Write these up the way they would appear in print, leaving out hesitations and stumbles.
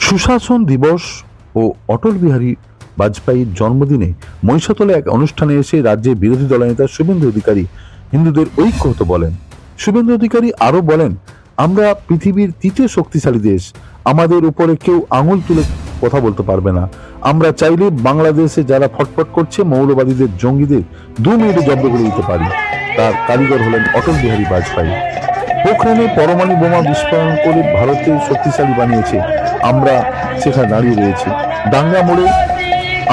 সুশাসন দিবস ও অটল বিহারী বাজপেয়ীর জন্মদিনে মহিষাতলে এক অনুষ্ঠানে এসে রাজ্যের বিরোধী দলনেতা শুভেন্দু অধিকারী হিন্দুদের ঐক্য হতে বলেন। শুভেন্দু অধিকারী আরো বলেন, আমরা পৃথিবীর তৃতীয় শক্তিশালী দেশ, আমাদের উপরে কেউ আঙুল তুলে কথা বলতে পারবে না। আমরা চাইলে বাংলাদেশে যারা ফটফট করছে মৌলবাদীদের, জঙ্গিদের 2 মিনিটে জব্দ করে দিতে পারি। তার কারিগর হলেন অটল বিহারী বাজপেয়ী। পোখরানে পরমাণু বোমা বিস্ফোরণ করে ভারতকে শক্তিশালী বানিয়েছে, আমরা সেখানে দাঁড়িয়ে রয়েছি। দাঙ্গা মোড়ে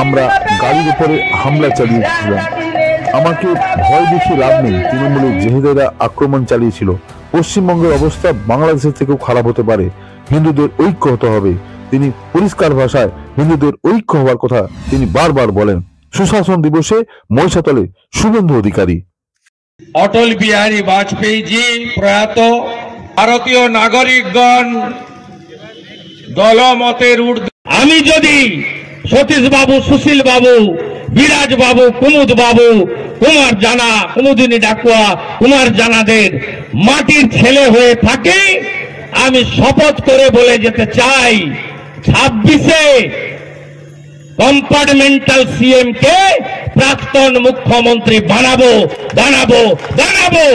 আমরা গাড়ির উপরে হামলা চালিয়েছিলাম, আমাকে ভয় দেখিয়ে লাভ নেই। তৃণমূলের জেহেদেরা আক্রমণ চালিয়েছিল। পশ্চিমবঙ্গের অবস্থা বাংলাদেশের থেকেও খারাপ হতে পারে, হিন্দুদের ঐক্য হতে হবে। তিনি পরিষ্কার ভাষায় হিন্দুদের ঐক্য হওয়ার কথা তিনি বারবার বলেন। সুশাসন দিবসে মহিষাতলে শুভেন্দু অধিকারী। অটল বিহারী বাজপেয়ী জি প্রয়াত ভারতীয় নাগরিকগণ দলমতের ঊর্ধ্বে। আমি যদি সতীশ বাবু, সুশীল বাবু, বিরাজ বাবু, কুমুদ বাবু, কুমার জানা, কুমুদিনী ডাকুয়া, কুমার জানাদের মাটির ছেলে হয়ে থাকে, আমি শপথ করে বলে যেতে চাই 26-এ কম্পার্টমেন্টাল সিএম কে প্রাক্তন মুখ্যমন্ত্রী বানাবো বানাবো বানাবো।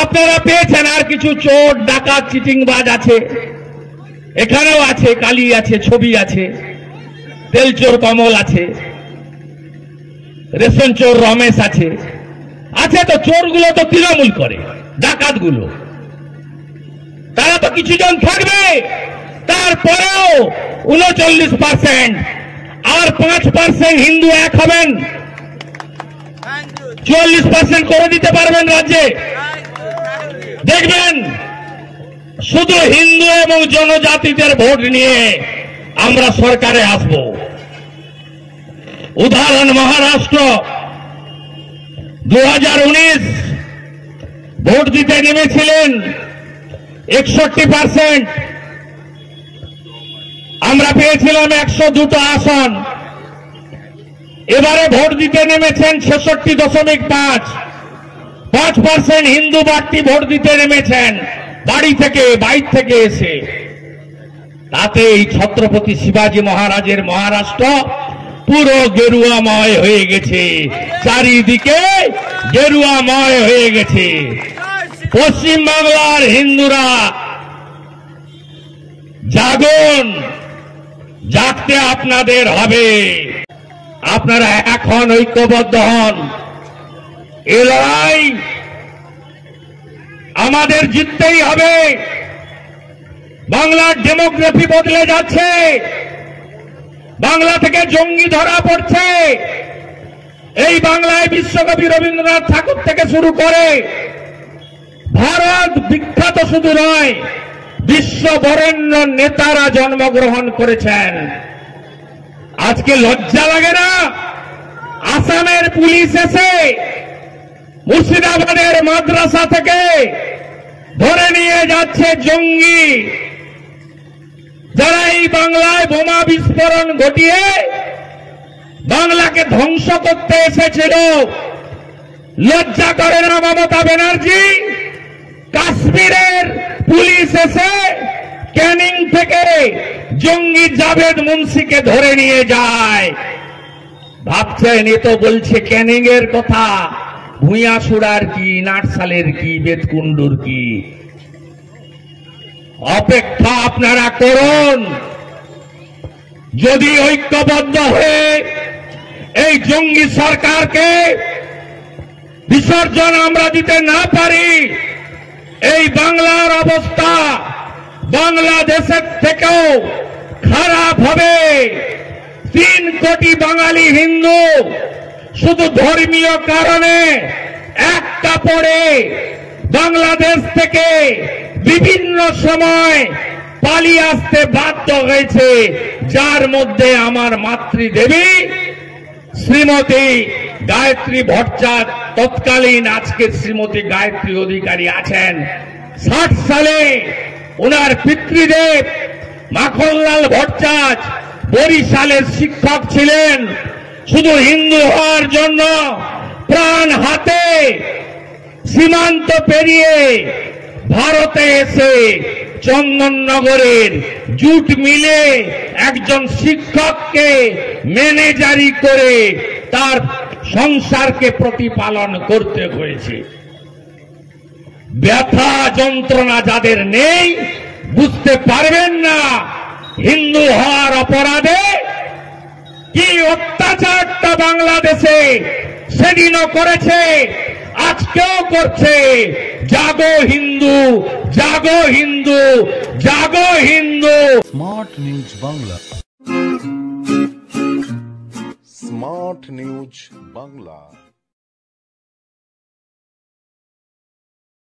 আপনারা পেয়েছেন আর কিছু চোর, ডাকাত, চিটিংবাজ আছে, এখানেও আছে, কালী আছে, ছবি আছে, তেলচোর কমল আছে, রেশন চোর রমেশ আছে। আছে তো চোরগুলো তো তৃণমূল করে, ডাকাতগুলো তারা তো কিছু জন থাকবে। তারপরেও 39% আর 5% হিন্দু এক হবেন, 44% করে দিতে পারবেন রাজ্যে। দেখবেন শুধু হিন্দু এবং জনজাতিদের ভোট নিয়ে আমরা সরকারে আসব। উদাহরণ মহারাষ্ট্র 2019 ভোট দিতে নেমেছিলেন 61%, আমরা পেয়েছিলাম 102টা আসন। এবারে ভোট দিতে নেমেছেন 66.5% হিন্দু বাড়তি ভোট দিতে নেমেছেন, বাড়ি থেকে, বাইর থেকে এসে। তাতে এই ছত্রপতি শিবাজী মহারাজের মহারাষ্ট্র পুরো গেরুয়াময় হয়ে গেছে, চারিদিকে গেরুয়াময় হয়ে গেছে। পশ্চিমবাংলার হিন্দুরা জাগুন, জাগতে আপনাদের হবে। আপনারা এখন ঐক্যবদ্ধ হন। এ লড়াই আমাদের জিততেই হবে। বাংলার ডেমোগ্রাফি বদলে যাচ্ছে, বাংলা থেকে জঙ্গি ধরা পড়ছে। এই বাংলায় বিশ্বকবি রবীন্দ্রনাথ ঠাকুর থেকে শুরু করে ভারত বিখ্যাত শুধু নয়, বিশ্ব বরেণ্য নেতারা জন্মগ্রহণ করেছেন। আজকে লজ্জা লাগে না? আসামের পুলিশ এসে মুর্শিদাবাদের মাদ্রাসা থেকে ধরে নিয়ে যাচ্ছে জঙ্গি, যারা এই বাংলায় বোমা বিস্ফোরণ ঘটিয়ে বাংলাকে ধ্বংস করতে এসেছিল। লজ্জা করে না মমতা ব্যানার্জি? কাশ্মীরের পুলিশ এসে ক্যানিং থেকে জঙ্গি জাভেদ মুন্সিকে ধরে নিয়ে যায়। ভাবছেন এ তো বলছে ক্যানিং এর কথা, ভুঁইয়াসুড়ার কি, নাটসালের কি, বেতকুন্ডুর কি। অপেক্ষা আপনারা করুন। যদি ঐক্যবদ্ধ হয়ে এই জঙ্গি সরকারকে বিসর্জন আমরা দিতে না পারি, এই বাংলার অবস্থা বাংলাদেশের থেকেও খারাপ হবে। 3 কোটি বাঙালি হিন্দু শুধু ধর্মীয় কারণে এক কাপড়ে বাংলাদেশ থেকে বিভিন্ন সময় পালিয়ে আসতে বাধ্য হয়েছে, যার মধ্যে আমার মাতৃদেবী শ্রীমতী গায়ত্রী ভট্টাচার্য, তৎকালীন আজকের শ্রীমতী গায়ত্রী অধিকারী আছেন। 60 সালে ওনার পিতৃদেব মাখনলাল ভট্টাচার্য বরিশালের শিক্ষক ছিলেন। শুধু হিন্দু হওয়ার জন্য প্রাণ হাতে সীমান্ত পেরিয়ে ভারতে এসে চন্দননগরের জুট মিলে একজন শিক্ষককে ম্যানেজারি করে তার সংসারকে প্রতিপালন করতে হয়েছে। ব্যথা যন্ত্রণা যাদের নেই বুঝতে পারবেন না হিন্দু হওয়ার অপরাধে কি অত্যাচারটা বাংলাদেশে সেদিনও করেছে, আজকেও করছে। জাগো হিন্দু, জাগো হিন্দু, জাগো Hindu. Smart news Bangla, smart news Bangla.